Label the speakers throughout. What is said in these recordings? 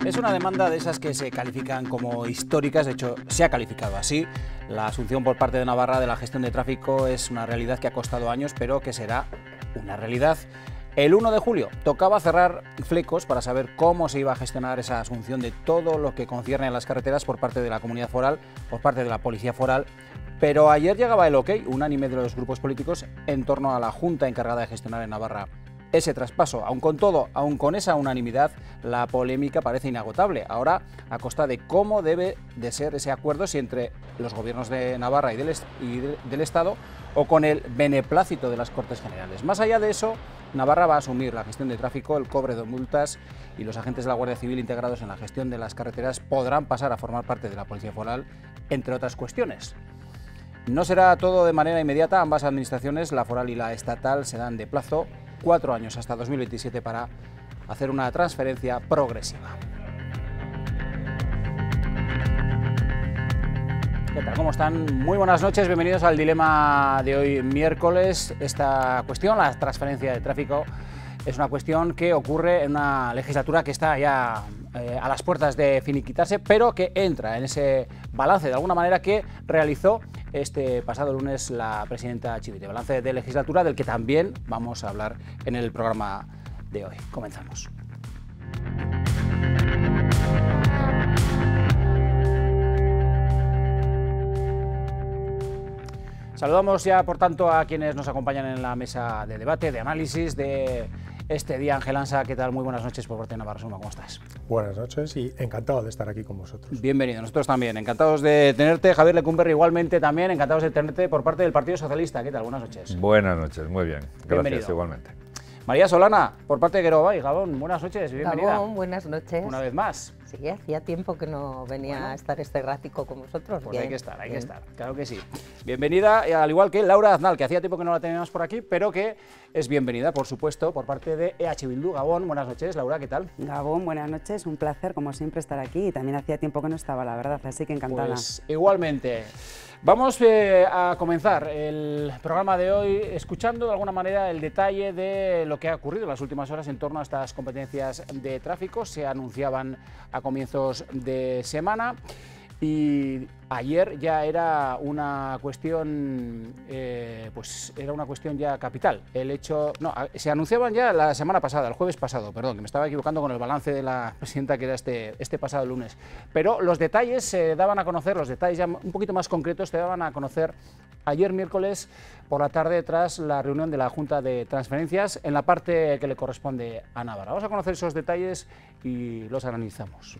Speaker 1: Es una demanda de esas que se califican como históricas, de hecho se ha calificado así. La asunción por parte de Navarra de la gestión de tráfico es una realidad que ha costado años, pero que será una realidad. El 1 de julio tocaba cerrar flecos para saber cómo se iba a gestionar esa asunción de todo lo que concierne a las carreteras por parte de la comunidad foral, por parte de la policía foral. Pero ayer llegaba el ok unánime de los grupos políticos en torno a la Junta encargada de gestionar en Navarra ese traspaso. Aun con todo, aun con esa unanimidad, la polémica parece inagotable. Ahora, a costa de cómo debe de ser ese acuerdo, si entre los gobiernos de Navarra y del Estado, o con el beneplácito de las Cortes Generales. Más allá de eso, Navarra va a asumir la gestión de tráfico, el cobre de multas, y los agentes de la Guardia Civil integrados en la gestión de las carreteras podrán pasar a formar parte de la Policía Foral, entre otras cuestiones. No será todo de manera inmediata. Ambas administraciones, la foral y la estatal, se dan de plazo 4 años hasta 2027 para hacer una transferencia progresiva. ¿Qué tal? ¿Cómo están? Muy buenas noches, bienvenidos al dilema de hoy miércoles. Esta cuestión, la transferencia de tráfico, es una cuestión que ocurre en una legislatura que está ya a las puertas de finiquitarse, pero que entra en ese balance de alguna manera que realizó este pasado lunes la presidenta Chivite. Balance de legislatura del que también vamos a hablar en el programa de hoy. Comenzamos. Saludamos ya, por tanto, a quienes nos acompañan en la mesa de debate, de análisis de este día. Ángel Ansa, ¿qué tal? Muy buenas noches por parte de Navarra Suma, ¿cómo estás?
Speaker 2: Buenas noches y encantado de estar aquí con vosotros.
Speaker 1: Bienvenido, nosotros también, encantados de tenerte. Javier Lecumberri, igualmente también, encantados de tenerte por parte del Partido Socialista. ¿Qué tal? Buenas noches.
Speaker 3: Buenas noches, muy bien, gracias.
Speaker 1: Bienvenido.
Speaker 3: Igualmente.
Speaker 1: María Solana, por parte de Guerobay, Gabón, buenas noches, bienvenida.
Speaker 4: Gabón, buenas noches.
Speaker 1: Una vez más.
Speaker 4: Sí, hacía tiempo que no venía a estar este ratico con vosotros.
Speaker 1: Pues
Speaker 4: bien,
Speaker 1: hay que estar,
Speaker 4: bien.
Speaker 1: claro que sí. Bienvenida, al igual que Laura Aznal, que hacía tiempo que no la teníamos por aquí, pero que es bienvenida, por supuesto, por parte de EH Bildu. Gabón, buenas noches. Laura, ¿qué tal?
Speaker 5: Gabón, buenas noches, un placer, como siempre, estar aquí. Y también hacía tiempo que no estaba, la verdad, así que encantada.
Speaker 1: Pues igualmente. Vamos a comenzar el programa de hoy escuchando de alguna manera el detalle de lo que ha ocurrido en las últimas horas en torno a estas competencias de tráfico. Se anunciaban a comienzos de semana y ayer ya era una cuestión, pues era una cuestión ya capital. El hecho, no, se anunciaban ya la semana pasada, el jueves pasado, perdón, que me estaba equivocando con el balance de la presidenta que era este pasado lunes. Pero los detalles se daban a conocer, los detalles ya un poquito más concretos se daban a conocer ayer miércoles por la tarde tras la reunión de la Junta de Transferencias en la parte que le corresponde a Navarra. Vamos a conocer esos detalles y los analizamos.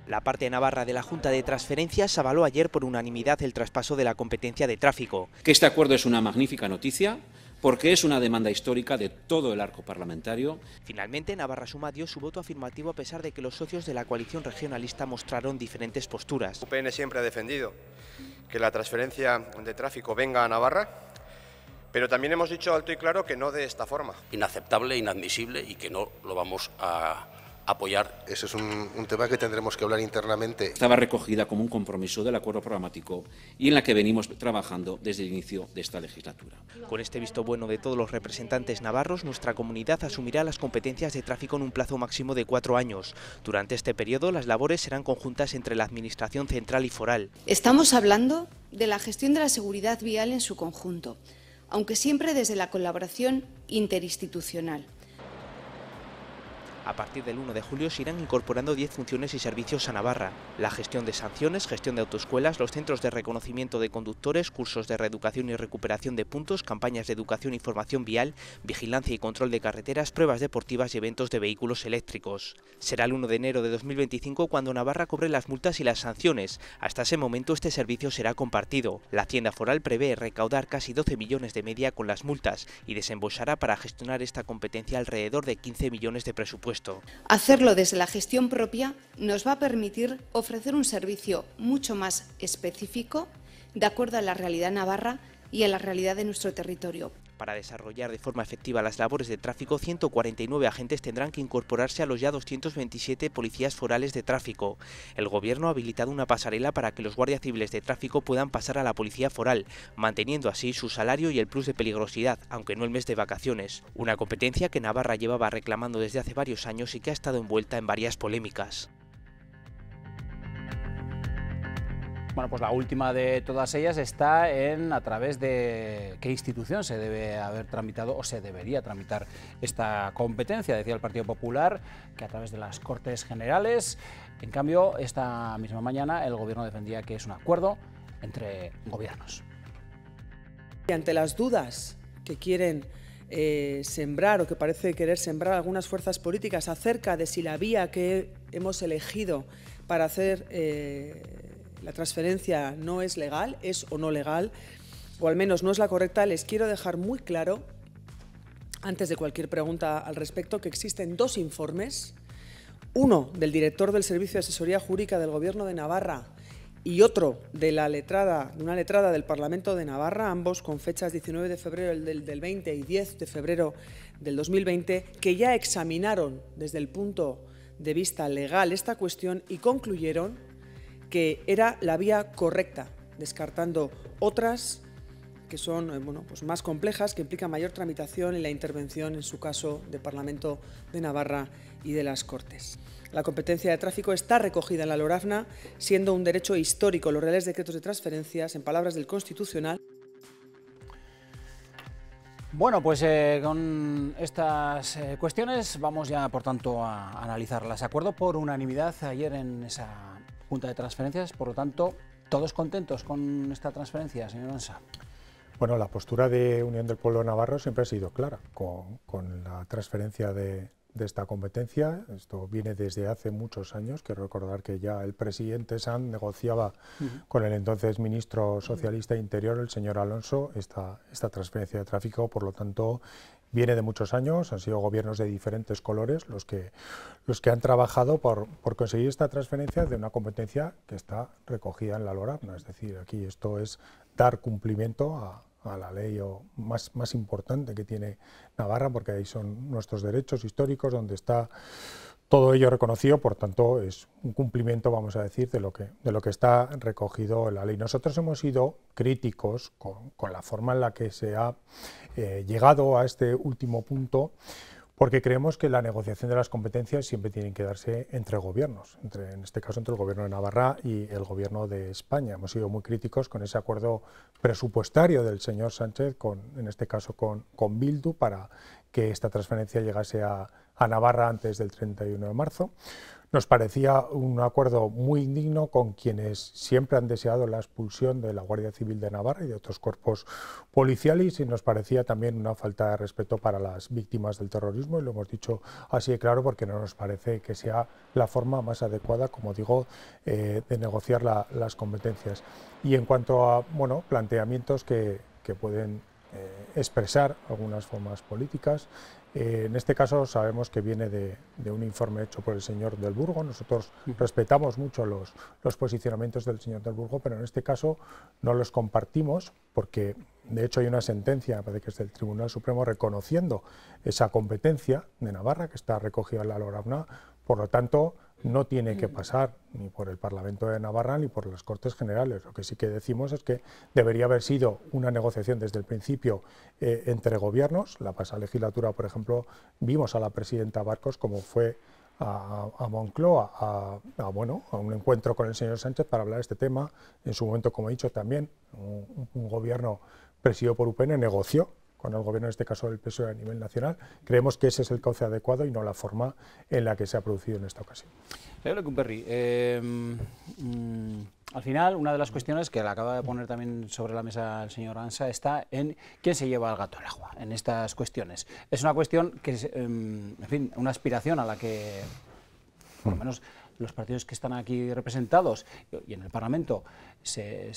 Speaker 6: La parte de Navarra de la Junta de Transferencias avaló ayer por unanimidad el traspaso de la competencia de tráfico.
Speaker 7: Que este acuerdo es una magnífica noticia porque es una demanda histórica de todo el arco parlamentario.
Speaker 6: Finalmente, Navarra Suma dio su voto afirmativo a pesar de que los socios de la coalición regionalista mostraron diferentes posturas.
Speaker 8: UPN siempre ha defendido que la transferencia de tráfico venga a Navarra, pero también hemos dicho alto y claro que no de esta forma.
Speaker 9: Inaceptable, inadmisible y que no lo vamos a apoyar.
Speaker 10: Ese es un tema que tendremos que hablar internamente.
Speaker 7: Estaba recogida como un compromiso del acuerdo programático y en la que venimos trabajando desde el inicio de esta legislatura.
Speaker 6: Con este visto bueno de todos los representantes navarros, nuestra comunidad asumirá las competencias de tráfico en un plazo máximo de 4 años. Durante este periodo, las labores serán conjuntas entre la Administración central y foral.
Speaker 11: Estamos hablando de la gestión de la seguridad vial en su conjunto, aunque siempre desde la colaboración interinstitucional.
Speaker 6: A partir del 1 de julio se irán incorporando 10 funciones y servicios a Navarra: la gestión de sanciones, gestión de autoescuelas, los centros de reconocimiento de conductores, cursos de reeducación y recuperación de puntos, campañas de educación y formación vial, vigilancia y control de carreteras, pruebas deportivas y eventos de vehículos eléctricos. Será el 1 de enero de 2025 cuando Navarra cobre las multas y las sanciones. Hasta ese momento este servicio será compartido. La Hacienda Foral prevé recaudar casi 12 millones de media con las multas y desembolsará para gestionar esta competencia alrededor de 15 millones de presupuesto.
Speaker 11: Hacerlo desde la gestión propia nos va a permitir ofrecer un servicio mucho más específico, de acuerdo a la realidad navarra y a la realidad de nuestro territorio.
Speaker 6: Para desarrollar de forma efectiva las labores de tráfico, 149 agentes tendrán que incorporarse a los ya 227 policías forales de tráfico. El Gobierno ha habilitado una pasarela para que los guardias civiles de tráfico puedan pasar a la policía foral, manteniendo así su salario y el plus de peligrosidad, aunque no el mes de vacaciones. Una competencia que Navarra llevaba reclamando desde hace varios años y que ha estado envuelta en varias polémicas.
Speaker 1: Bueno, pues la última de todas ellas está en a través de qué institución se debe haber tramitado o se debería tramitar esta competencia. Decía el Partido Popular que a través de las Cortes Generales. En cambio, esta misma mañana el Gobierno defendía que es un acuerdo entre gobiernos.
Speaker 3: Y ante las dudas que quieren sembrar o que parece querer sembrar algunas fuerzas políticas acerca de si la vía que hemos elegido para hacer la transferencia no es legal, es o no legal, o al menos no es la correcta, les quiero dejar muy claro, antes de cualquier pregunta al respecto, que existen dos informes, uno del director del Servicio de Asesoría Jurídica del Gobierno de Navarra y otro de una letrada del Parlamento de Navarra, ambos con fechas 19 de febrero del 20 y 10 de febrero del 2020, que ya examinaron desde el punto de vista legal esta cuestión y concluyeron que era la vía correcta, descartando otras que son pues más complejas, que implican mayor tramitación y la intervención, en su caso, del Parlamento de Navarra y de las Cortes. La competencia de tráfico está recogida en la LORAFNA, siendo un derecho histórico. Los reales decretos de transferencias, en palabras del Constitucional.
Speaker 1: Bueno, pues con estas cuestiones vamos ya, por tanto, a analizarlas. Acuerdo por unanimidad ayer en esa Junta de Transferencias, por lo tanto, ¿todos contentos con esta transferencia, señor Ansa?
Speaker 2: Bueno, la postura de Unión del Pueblo Navarro siempre ha sido clara con la transferencia de esta competencia. Esto viene desde hace muchos años. Quiero recordar que ya el presidente Sanz negociaba con el entonces ministro socialista de Interior, el señor Alonso, esta transferencia de tráfico. Por lo tanto, viene de muchos años, han sido gobiernos de diferentes colores los que han trabajado por conseguir esta transferencia de una competencia que está recogida en la LORAFNA. Es decir, aquí esto es dar cumplimiento a la ley más importante que tiene Navarra, porque ahí son nuestros derechos históricos, donde está todo ello reconocido. Por tanto, es un cumplimiento, vamos a decir, de lo que está recogido en la ley. Nosotros hemos sido críticos con la forma en la que se ha llegado a este último punto, porque creemos que la negociación de las competencias siempre tienen que darse entre gobiernos, en este caso entre el Gobierno de Navarra y el Gobierno de España. Hemos sido muy críticos con ese acuerdo presupuestario del señor Sánchez, en este caso con Bildu, para que esta transferencia llegase a Navarra antes del 31 de marzo. Nos parecía un acuerdo muy indigno con quienes siempre han deseado la expulsión de la Guardia Civil de Navarra y de otros cuerpos policiales, y nos parecía también una falta de respeto para las víctimas del terrorismo, y lo hemos dicho así de claro porque no nos parece que sea la forma más adecuada, como digo, de negociar las competencias. Y en cuanto a planteamientos que pueden expresar algunas formas políticas, en este caso sabemos que viene de un informe hecho por el señor Del Burgo. Nosotros respetamos mucho los posicionamientos del señor Del Burgo, pero en este caso no los compartimos, porque de hecho hay una sentencia, me parece que es del Tribunal Supremo, reconociendo esa competencia de Navarra que está recogida en la LORAFNA. Por lo tanto, no tiene que pasar ni por el Parlamento de Navarra ni por las Cortes Generales. Lo que sí que decimos es que debería haber sido una negociación desde el principio entre gobiernos. La pasada legislatura, por ejemplo, vimos a la presidenta Barcos como fue a Moncloa a un encuentro con el señor Sánchez para hablar de este tema. En su momento, como he dicho, también un gobierno presidido por UPN negoció con el gobierno, en este caso del PSOE a nivel nacional. Creemos que ese es el cauce adecuado y no la forma en la que se ha producido en esta ocasión.
Speaker 1: Señor Lecumberri, al final, una de las cuestiones que le acaba de poner también sobre la mesa el señor Ansa está en quién se lleva al gato al agua en estas cuestiones. Es una cuestión que es, en fin, una aspiración a la que, por lo menos, los partidos que están aquí representados y en el Parlamento se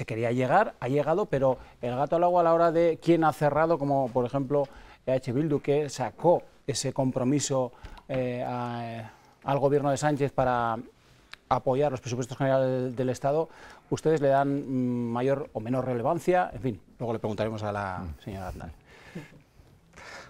Speaker 1: quería llegar, ha llegado, pero el gato al agua a la hora de quién ha cerrado, como por ejemplo EH Bildu, que sacó ese compromiso al gobierno de Sánchez para apoyar los presupuestos generales del Estado, ustedes le dan mayor o menor relevancia, en fin. Luego le preguntaremos a la señora Aznar.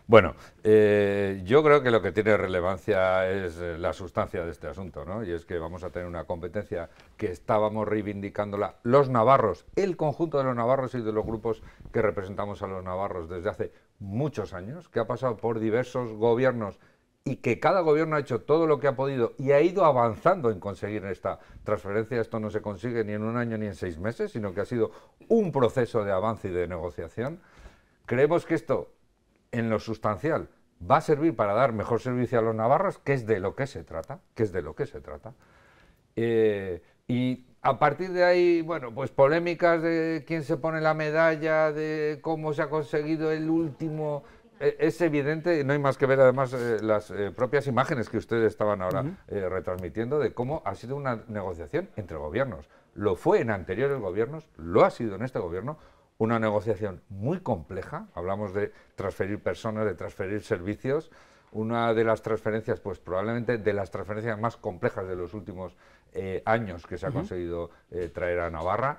Speaker 12: Bueno, yo creo que lo que tiene relevancia es la sustancia de este asunto, ¿no? Y es que vamos a tener una competencia que estábamos reivindicándola los navarros, el conjunto de los navarros y de los grupos que representamos a los navarros desde hace muchos años, que ha pasado por diversos gobiernos y que cada gobierno ha hecho todo lo que ha podido y ha ido avanzando en conseguir esta transferencia. Esto no se consigue ni en un año ni en 6 meses, sino que ha sido un proceso de avance y de negociación. Creemos que esto, en lo sustancial, va a servir para dar mejor servicio a los navarros, que es de lo que se trata, y a partir de ahí, bueno, pues polémicas de quién se pone la medalla, de cómo se ha conseguido el último. Es evidente, no hay más que ver además las propias imágenes que ustedes estaban ahora retransmitiendo de cómo ha sido una negociación entre gobiernos. Lo fue en anteriores gobiernos, lo ha sido en este gobierno. Una negociación muy compleja, hablamos de transferir personas, de transferir servicios, una de las transferencias, pues probablemente de las transferencias más complejas de los últimos años que se ha conseguido traer a Navarra,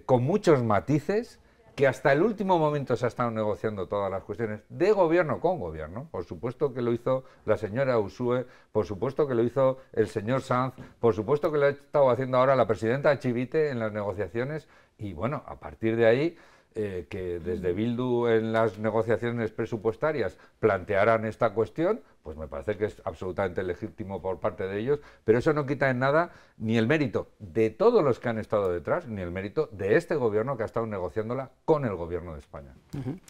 Speaker 12: con muchos matices, que hasta el último momento se ha estado negociando todas las cuestiones de gobierno con gobierno. Por supuesto que lo hizo la señora Ursúe, por supuesto que lo hizo el señor Sanz, por supuesto que lo ha estado haciendo ahora la presidenta Chivite en las negociaciones. Y bueno, a partir de ahí, que desde Bildu en las negociaciones presupuestarias plantearan esta cuestión, pues me parece que es absolutamente legítimo por parte de ellos, pero eso no quita en nada ni el mérito de todos los que han estado detrás, ni el mérito de este gobierno que ha estado negociándola con el gobierno de España.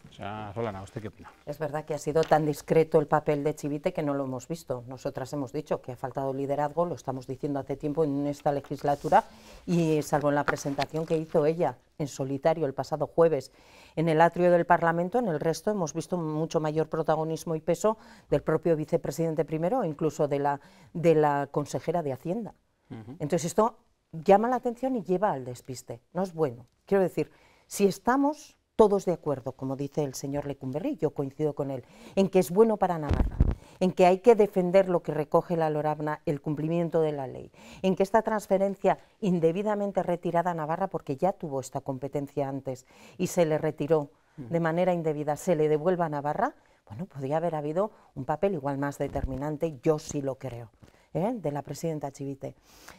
Speaker 1: O sea, Solana, ¿usted qué opina?
Speaker 4: Es verdad que ha sido tan discreto el papel de Chivite que no lo hemos visto. Nosotras hemos dicho que ha faltado liderazgo, lo estamos diciendo hace tiempo en esta legislatura, y salvo en la presentación que hizo ella en solitario el pasado jueves en el atrio del Parlamento, en el resto hemos visto mucho mayor protagonismo y peso del propio vicepresidente primero, e incluso de la consejera de Hacienda. Entonces esto llama la atención y lleva al despiste, no es bueno. Quiero decir, si estamos todos de acuerdo, como dice el señor Lecumberri, yo coincido con él, en que es bueno para Navarra, en que hay que defender lo que recoge la LORABNA, el cumplimiento de la ley, en que esta transferencia indebidamente retirada a Navarra, porque ya tuvo esta competencia antes y se le retiró de manera indebida, se le devuelva a Navarra, bueno, podría haber habido un papel igual más determinante, yo sí lo creo, de la presidenta Chivite.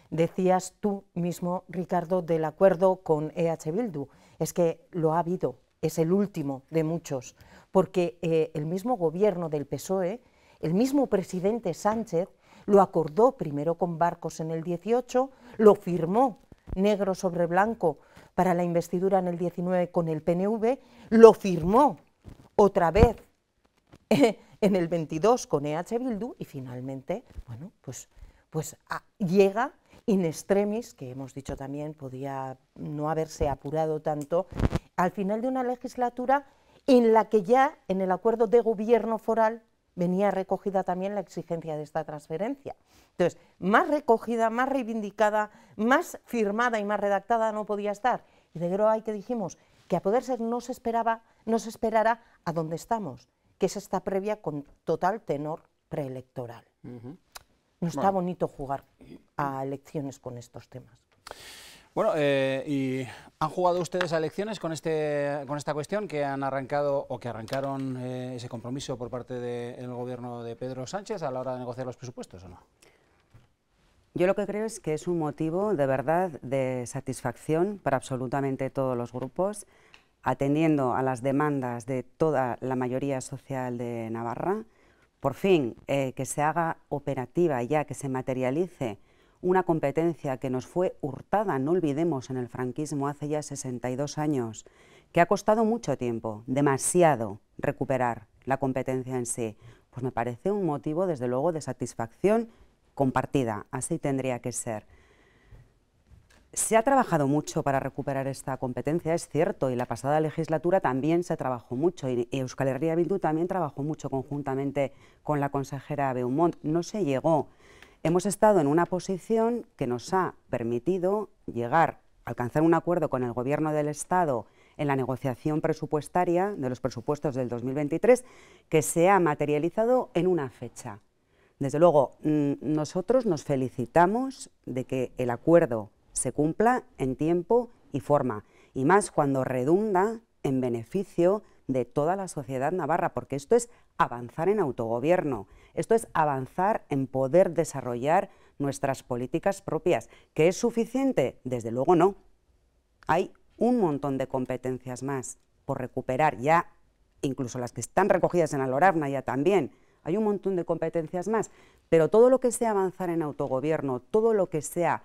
Speaker 4: Decías tú mismo, Ricardo, del acuerdo con EH Bildu, es que lo ha habido, es el último de muchos, porque el mismo gobierno del PSOE, el mismo presidente Sánchez, lo acordó primero con Barcos en el 18, lo firmó negro sobre blanco para la investidura en el 19 con el PNV, lo firmó otra vez en el 22 con EH Bildu y finalmente, bueno, pues llega in extremis, que hemos dicho también podía no haberse apurado tanto, al final de una legislatura en la que ya en el acuerdo de gobierno foral venía recogida también la exigencia de esta transferencia. Entonces, más recogida, más reivindicada, más firmada y más redactada no podía estar. Y de Groa que dijimos que a poder ser no se esperara a donde estamos, que es esta previa con total tenor preelectoral. No está bonito jugar a elecciones con estos temas.
Speaker 1: Bueno, ¿y han jugado ustedes a elecciones con esta cuestión que han arrancado o que arrancaron ese compromiso por parte del gobierno de Pedro Sánchez a la hora de negociar los presupuestos o no?
Speaker 5: Yo lo que creo es que es un motivo de verdad de satisfacción para absolutamente todos los grupos, atendiendo a las demandas de toda la mayoría social de Navarra. Por fin, que se haga operativa ya, que se materialice una competencia que nos fue hurtada, no olvidemos, en el franquismo hace ya 62 años, que ha costado mucho tiempo, demasiado, recuperar la competencia en sí, pues me parece un motivo, desde luego, de satisfacción compartida, así tendría que ser. Se ha trabajado mucho para recuperar esta competencia, es cierto, y la pasada legislatura también se trabajó mucho, y Euskal Herria Bildu también trabajó mucho conjuntamente con la consejera Beaumont, no se llegó. Hemos estado en una posición que nos ha permitido alcanzar un acuerdo con el Gobierno del Estado en la negociación presupuestaria de los presupuestos del 2023, que se ha materializado en una fecha. Desde luego, nosotros nos felicitamos de que el acuerdo se cumpla en tiempo y forma, y más cuando redunda en beneficio de toda la sociedad navarra, porque esto es avanzar en autogobierno, esto es avanzar en poder desarrollar nuestras políticas propias. ¿Que es suficiente? Desde luego no. Hay un montón de competencias más por recuperar, ya incluso las que están recogidas en la LORAFNA ya también, hay un montón de competencias más, pero todo lo que sea avanzar en autogobierno, todo lo que sea,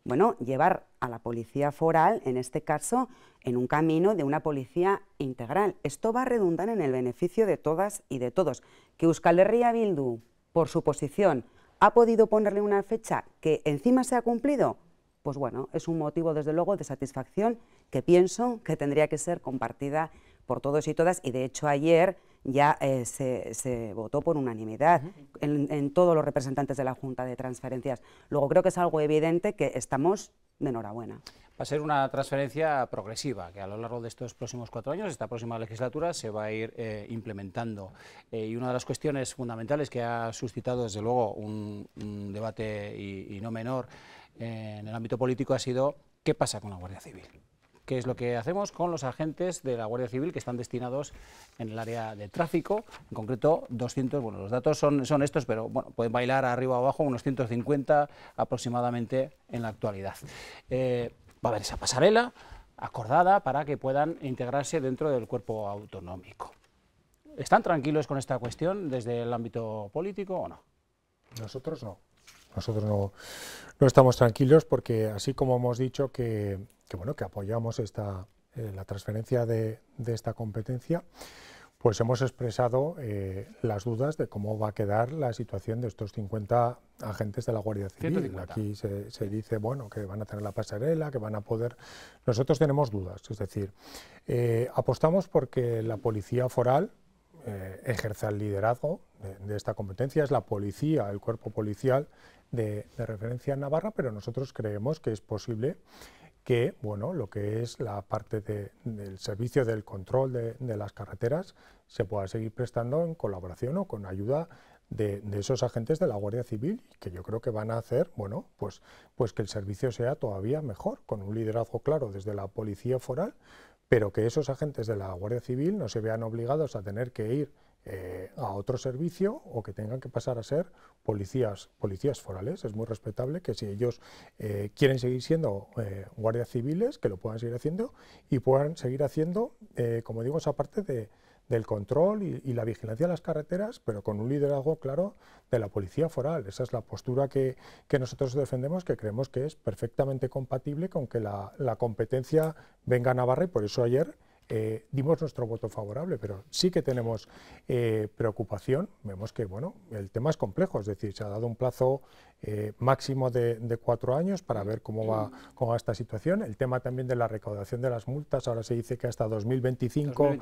Speaker 5: bueno, llevar a la policía foral, en este caso, en un camino de una policía integral. Esto va a redundar en el beneficio de todas y de todos. Que Euskal Herria Bildu, por su posición, ha podido ponerle una fecha que encima se ha cumplido, pues bueno, es un motivo desde luego de satisfacción que pienso que tendría que ser compartida por todos y todas, y de hecho ayer ya se votó por unanimidad en todos los representantes de la Junta de Transferencias. Luego creo que es algo evidente que estamos de enhorabuena.
Speaker 1: Va a ser una transferencia progresiva, que a lo largo de estos próximos 4 años, esta próxima legislatura, se va a ir implementando. Y una de las cuestiones fundamentales que ha suscitado, desde luego, un debate y no menor en el ámbito político ha sido ¿qué pasa con la Guardia Civil? ¿Qué es lo que hacemos con los agentes de la Guardia Civil que están destinados en el área de tráfico? En concreto, 200, bueno, los datos son estos, pero bueno, pueden bailar arriba o abajo, unos 150 aproximadamente en la actualidad. Va a haber esa pasarela acordada para que puedan integrarse dentro del cuerpo autonómico. ¿Están tranquilos con esta cuestión desde el ámbito político o no?
Speaker 2: Nosotros no. Nosotros no estamos tranquilos porque, así como hemos dicho que apoyamos la transferencia de esta competencia, pues hemos expresado las dudas de cómo va a quedar la situación de estos 50 agentes de la Guardia Civil.
Speaker 1: 150.
Speaker 2: Aquí se dice bueno, que van a tener la pasarela, que van a poder... Nosotros tenemos dudas, es decir, apostamos porque la policía foral ejerza el liderazgo de esta competencia, es la policía, el cuerpo policial de referencia en Navarra, pero nosotros creemos que es posible que lo que es la parte del servicio del control de las carreteras se pueda seguir prestando en colaboración o con ayuda de esos agentes de la Guardia Civil, que yo creo que van a hacer pues que el servicio sea todavía mejor, con un liderazgo claro desde la policía foral, pero que esos agentes de la Guardia Civil no se vean obligados a tener que ir a otro servicio o que tengan que pasar a ser policías forales. Es muy respetable que si ellos quieren seguir siendo guardias civiles, que lo puedan seguir haciendo y puedan seguir haciendo, como digo, esa parte del control y la vigilancia de las carreteras, pero con un liderazgo claro de la policía foral. Esa es la postura que nosotros defendemos, que creemos que es perfectamente compatible con que la competencia venga a Navarra, y por eso ayer dimos nuestro voto favorable, pero sí que tenemos preocupación. Vemos que el tema es complejo, es decir, se ha dado un plazo máximo de 4 años para ver cómo va esta situación. El tema también de la recaudación de las multas, ahora se dice que hasta 2025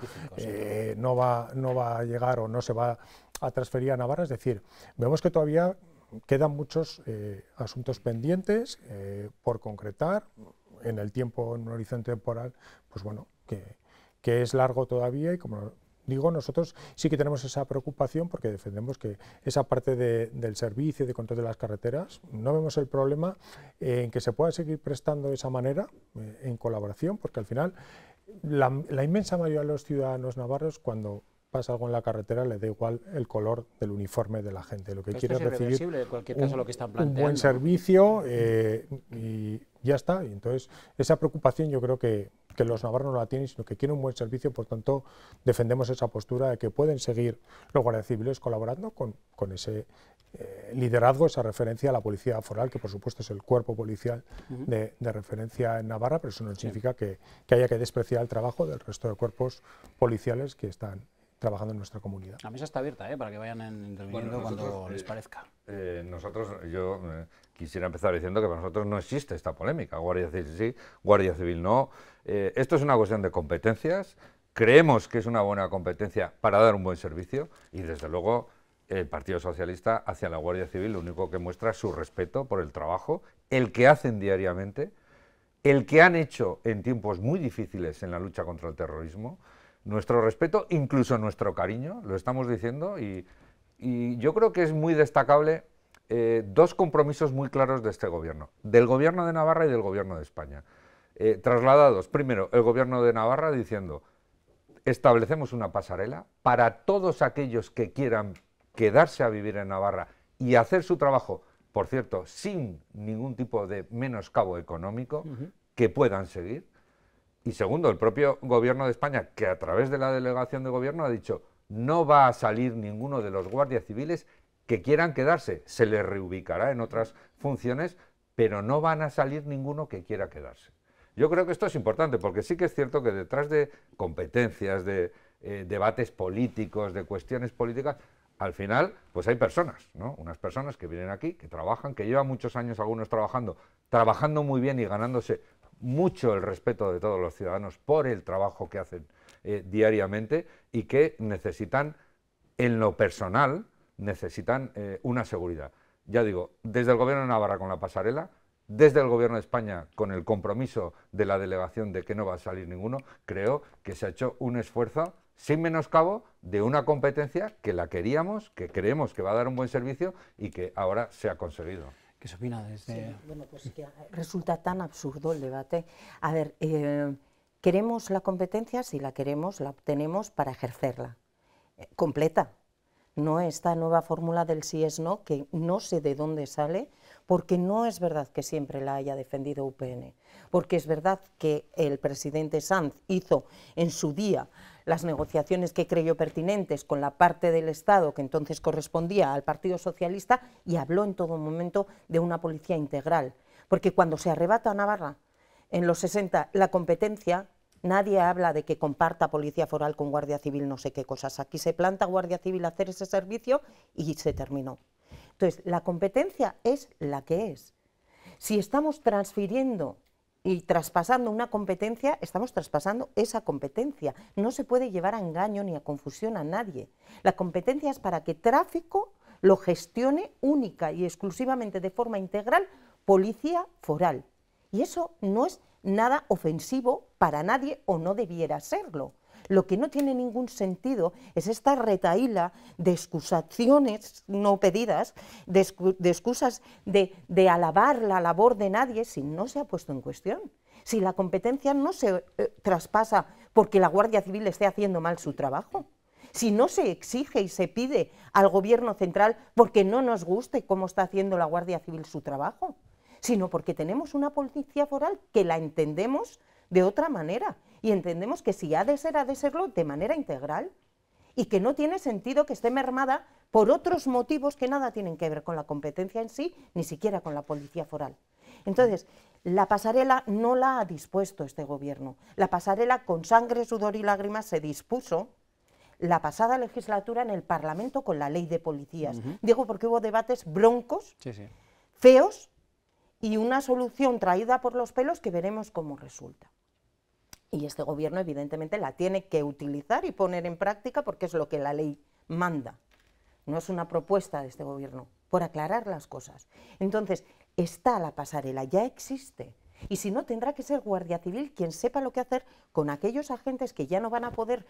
Speaker 2: no va a llegar o no se va a transferir a Navarra, es decir, vemos que todavía quedan muchos asuntos pendientes por concretar en el tiempo, en un horizonte temporal, pues que es largo todavía, y como digo, nosotros sí que tenemos esa preocupación porque defendemos que esa parte del servicio de control de las carreteras, no vemos el problema en que se pueda seguir prestando de esa manera, en colaboración, porque al final la inmensa mayoría de los ciudadanos navarros, cuando pasa algo en la carretera, le da igual el color del uniforme de la gente. Lo que quiere es recibir
Speaker 1: en cualquier caso, lo que están
Speaker 2: un buen servicio y ya está. Y entonces, esa preocupación yo creo que los navarros no la tienen, sino que quieren un buen servicio. Por tanto, defendemos esa postura de que pueden seguir los guardias civiles colaborando con ese liderazgo, esa referencia a la policía foral, que por supuesto es el cuerpo policial de referencia en Navarra, pero eso no significa que haya que despreciar el trabajo del resto de cuerpos policiales que están trabajando en nuestra comunidad.
Speaker 1: La mesa está abierta para que vayan interviniendo cuando les parezca.
Speaker 12: Yo quisiera empezar diciendo que para nosotros no existe esta polémica. Guardia Civil sí, Guardia Civil no. Esto es una cuestión de competencias. Creemos que es una buena competencia para dar un buen servicio, y desde luego el Partido Socialista hacia la Guardia Civil lo único que muestra es su respeto por el trabajo, el que hacen diariamente, el que han hecho en tiempos muy difíciles en la lucha contra el terrorismo. Nuestro respeto, incluso nuestro cariño, lo estamos diciendo, y yo creo que es muy destacable 2 compromisos muy claros de este gobierno, del gobierno de Navarra y del gobierno de España, trasladados. Primero, el gobierno de Navarra diciendo, establecemos una pasarela para todos aquellos que quieran quedarse a vivir en Navarra y hacer su trabajo, por cierto, sin ningún tipo de menoscabo económico, que puedan seguir. Y segundo, el propio Gobierno de España, que a través de la delegación de Gobierno ha dicho no va a salir ninguno de los guardias civiles que quieran quedarse, se les reubicará en otras funciones, pero no van a salir ninguno que quiera quedarse. Yo creo que esto es importante, porque sí que es cierto que detrás de competencias, de debates políticos, de cuestiones políticas, al final, pues hay personas, ¿no? Unas personas que vienen aquí, que trabajan, que llevan muchos años algunos trabajando muy bien y ganándose mucho el respeto de todos los ciudadanos por el trabajo que hacen diariamente y que necesitan, en lo personal, necesitan una seguridad. Ya digo, desde el Gobierno de Navarra con la pasarela, desde el Gobierno de España con el compromiso de la delegación de que no va a salir ninguno, creo que se ha hecho un esfuerzo sin menoscabo de una competencia que la queríamos, que creemos que va a dar un buen servicio y que ahora se ha conseguido.
Speaker 1: ¿Qué se opina desde...?
Speaker 4: Sí, bueno, pues que resulta tan absurdo el debate. A ver, queremos la competencia, si la queremos, la obtenemos para ejercerla, completa. No esta nueva fórmula del sí es no, que no sé de dónde sale, porque no es verdad que siempre la haya defendido UPN, porque es verdad que el presidente Sanz hizo en su día las negociaciones que creyó pertinentes con la parte del Estado que entonces correspondía al Partido Socialista y habló en todo momento de una policía integral, porque cuando se arrebata a Navarra en los 60 la competencia, nadie habla de que comparta Policía Foral con Guardia Civil no sé qué cosas. Aquí se planta Guardia Civil a hacer ese servicio y se terminó. Entonces, la competencia es la que es. Si estamos transfiriendo y traspasando una competencia, estamos traspasando esa competencia. No se puede llevar a engaño ni a confusión a nadie. La competencia es para que tráfico lo gestione única y exclusivamente de forma integral Policía Foral. Y eso no es nada ofensivo para nadie o no debiera serlo. Lo que no tiene ningún sentido es esta retahíla de excusaciones no pedidas, de excusas de alabar la labor de nadie si no se ha puesto en cuestión. Si la competencia no se traspasa porque la Guardia Civil esté haciendo mal su trabajo. Si no se exige y se pide al Gobierno central porque no nos guste cómo está haciendo la Guardia Civil su trabajo, sino porque tenemos una policía foral que la entendemos de otra manera y entendemos que si ha de serlo de manera integral y que no tiene sentido que esté mermada por otros motivos que nada tienen que ver con la competencia en sí, ni siquiera con la policía foral. Entonces, la pasarela no la ha dispuesto este Gobierno. La pasarela con sangre, sudor y lágrimas se dispuso la pasada legislatura en el Parlamento con la ley de policías. Digo porque hubo debates broncos, feos, y una solución traída por los pelos que veremos cómo resulta. Y este Gobierno evidentemente la tiene que utilizar y poner en práctica porque es lo que la ley manda. No es una propuesta de este Gobierno, por aclarar las cosas. Entonces, está la pasarela, ya existe. Y si no, tendrá que ser Guardia Civil quien sepa lo que hacer con aquellos agentes que ya no van a poder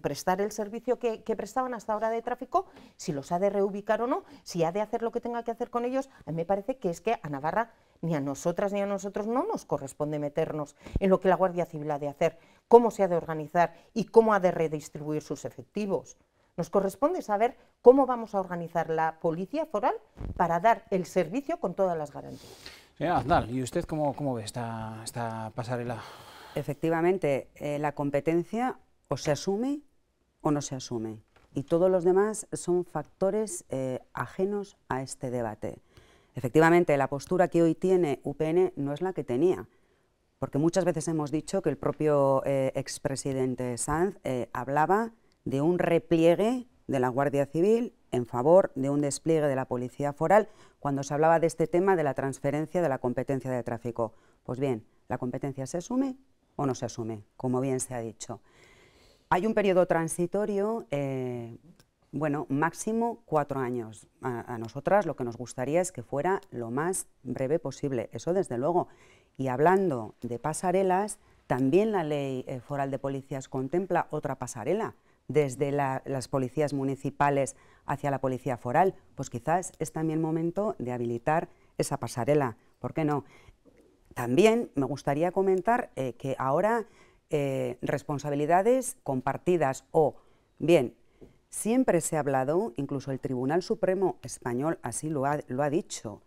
Speaker 4: prestar el servicio que prestaban hasta ahora de tráfico, si los ha de reubicar o no, si ha de hacer lo que tenga que hacer con ellos. A mí me parece que es que a Navarra, ni a nosotras ni a nosotros, no nos corresponde meternos en lo que la Guardia Civil ha de hacer, cómo se ha de organizar y cómo ha de redistribuir sus efectivos. Nos corresponde saber cómo vamos a organizar la Policía Foral para dar el servicio con todas las garantías.
Speaker 1: Señora Aznar, ¿y usted cómo ve esta pasarela?
Speaker 5: Efectivamente, la competencia o se asume o no se asume. Y todos los demás son factores ajenos a este debate. Efectivamente, la postura que hoy tiene UPN no es la que tenía, porque muchas veces hemos dicho que el propio expresidente Sanz hablaba de un repliegue de la Guardia Civil en favor de un despliegue de la Policía Foral cuando se hablaba de este tema de la transferencia de la competencia de tráfico. Pues bien, ¿la competencia se asume o no se asume? Como bien se ha dicho. Hay un periodo transitorio, bueno, máximo 4 años. A nosotras lo que nos gustaría es que fuera lo más breve posible, eso desde luego. Y hablando de pasarelas, también la Ley Foral de Policías contempla otra pasarela, desde las policías municipales hacia la policía foral, pues quizás es también momento de habilitar esa pasarela, ¿por qué no? También me gustaría comentar que ahora responsabilidades compartidas o, bien, siempre se ha hablado, incluso el Tribunal Supremo Español así lo ha dicho,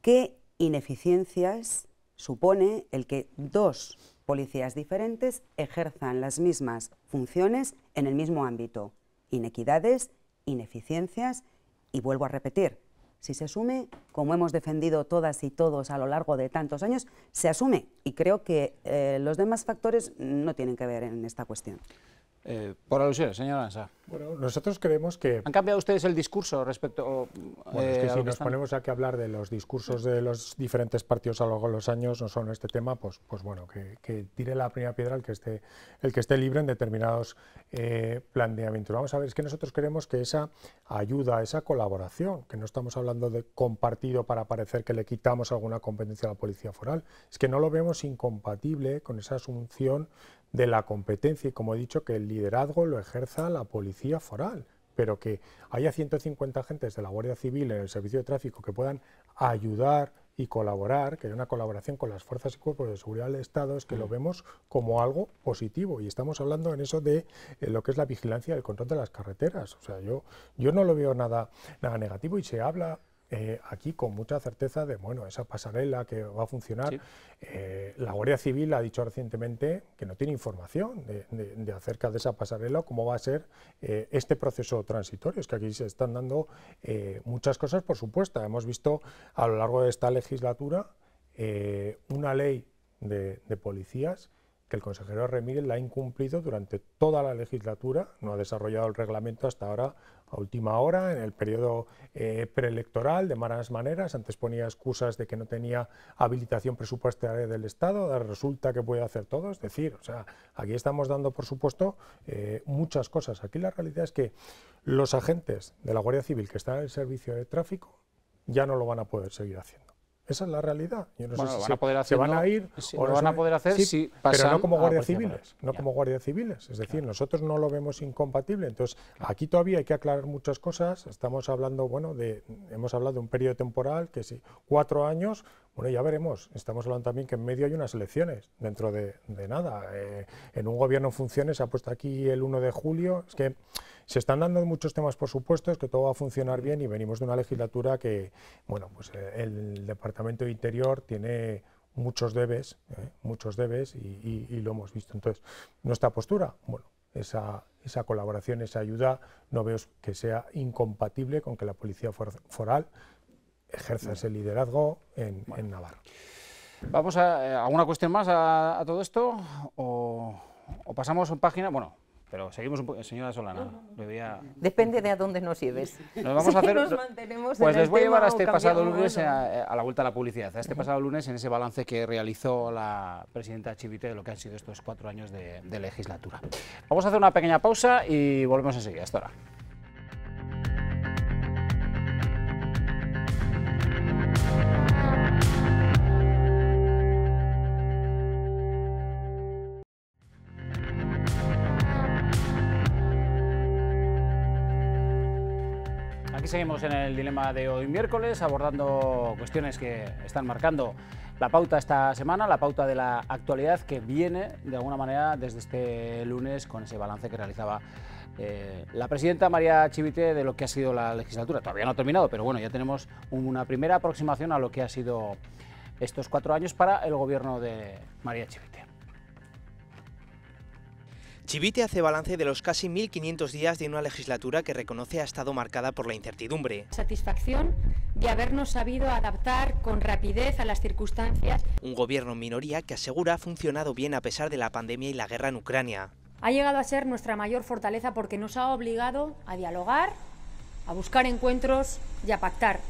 Speaker 5: qué ineficiencias supone el que dos policías diferentes ejerzan las mismas funciones en el mismo ámbito. Inequidades, ineficiencias y vuelvo a repetir, si se asume, como hemos defendido todas y todos a lo largo de tantos años, se asume y creo que los demás factores no tienen que ver en esta cuestión.
Speaker 1: Por alusiones, señora Ansá.
Speaker 2: Bueno, nosotros creemos que...
Speaker 1: ¿Han cambiado ustedes el discurso respecto
Speaker 2: Bueno, es que si nos ponemos aquí a hablar de los discursos de los diferentes partidos a lo largo de los años, no solo en este tema, pues bueno, que tire la primera piedra el que esté libre en determinados planteamientos. Vamos a ver, es que nosotros creemos que esa ayuda, esa colaboración, que no estamos hablando de compartido para parecer que le quitamos alguna competencia a la Policía Foral, es que no lo vemos incompatible con esa asunción de la competencia y, como he dicho, que el liderazgo lo ejerza la Policía Foral, pero que haya 150 agentes de la Guardia Civil en el servicio de tráfico que puedan ayudar y colaborar, que haya una colaboración con las fuerzas y cuerpos de seguridad del Estado, es que lo vemos como algo positivo y estamos hablando en eso de lo que es la vigilancia y el control de las carreteras. O sea, yo no lo veo nada negativo y se habla aquí con mucha certeza de, bueno, esa pasarela que va a funcionar. Sí. La Guardia Civil ha dicho recientemente que no tiene información de acerca de esa pasarela o cómo va a ser este proceso transitorio. Es que aquí se están dando muchas cosas por supuesto. Hemos visto a lo largo de esta legislatura una ley de policías que el consejero Remírez la ha incumplido durante toda la legislatura, no ha desarrollado el reglamento hasta ahora a última hora, en el periodo preelectoral, de malas maneras. Antes ponía excusas de que no tenía habilitación presupuestaria del Estado, ahora resulta que puede hacer todo. Es decir, o sea, aquí estamos dando, por supuesto, muchas cosas. Aquí la realidad es que los agentes de la Guardia Civil que están en el servicio de tráfico ya no lo van a poder seguir haciendo. Esa es la realidad. Yo no sé si se van a ir
Speaker 1: o no van a poder hacer,
Speaker 2: sí,
Speaker 1: si
Speaker 2: pero no como guardias civiles, no como guardias civiles. Es decir, nosotros no lo vemos incompatible. Entonces, aquí todavía hay que aclarar muchas cosas. Estamos hablando, bueno, hemos hablado de un periodo temporal que sí, 4 años. Bueno, ya veremos. Estamos hablando también que en medio hay unas elecciones dentro de nada. En un gobierno en funciones se ha puesto aquí el 1 de julio. Es que se están dando muchos temas, por supuesto, es que todo va a funcionar bien y venimos de una legislatura que, bueno, pues el Departamento de Interior tiene muchos debes y lo hemos visto. Entonces, nuestra postura, bueno, esa colaboración, esa ayuda, no veo que sea incompatible con que la Policía Foral ejerza ese liderazgo en Navarra.
Speaker 1: ¿Vamos a alguna cuestión más a todo esto o pasamos a página? Bueno, pero seguimos un poco, señora Solana.
Speaker 4: Depende de a dónde nos lleves.
Speaker 1: Nos vamos a hacer,
Speaker 4: nos mantenemos
Speaker 1: pues
Speaker 4: en
Speaker 1: les voy a llevar a este pasado
Speaker 4: cambiamos,
Speaker 1: lunes a la vuelta a la publicidad, a este pasado lunes en ese balance que realizó la presidenta Chivite de lo que han sido estos 4 años de legislatura. Vamos a hacer una pequeña pausa y volvemos enseguida. Hasta ahora. Aquí seguimos en el dilema de hoy miércoles, abordando cuestiones que están marcando la pauta esta semana, la pauta de la actualidad que viene de alguna manera desde este lunes con ese balance que realizaba la presidenta María Chivite de lo que ha sido la legislatura. Todavía no ha terminado, pero bueno, ya tenemos una primera aproximación a lo que ha sido estos 4 años para el gobierno de María Chivite.
Speaker 6: Chivite hace balance de los casi 1.500 días de una legislatura que reconoce ha estado marcada por la incertidumbre.
Speaker 13: Satisfacción de habernos sabido adaptar con rapidez a las circunstancias.
Speaker 6: Un gobierno en minoría que asegura ha funcionado bien a pesar de la pandemia y la guerra en Ucrania.
Speaker 13: Ha llegado a ser nuestra mayor fortaleza porque nos ha obligado a dialogar, a buscar encuentros y a pactar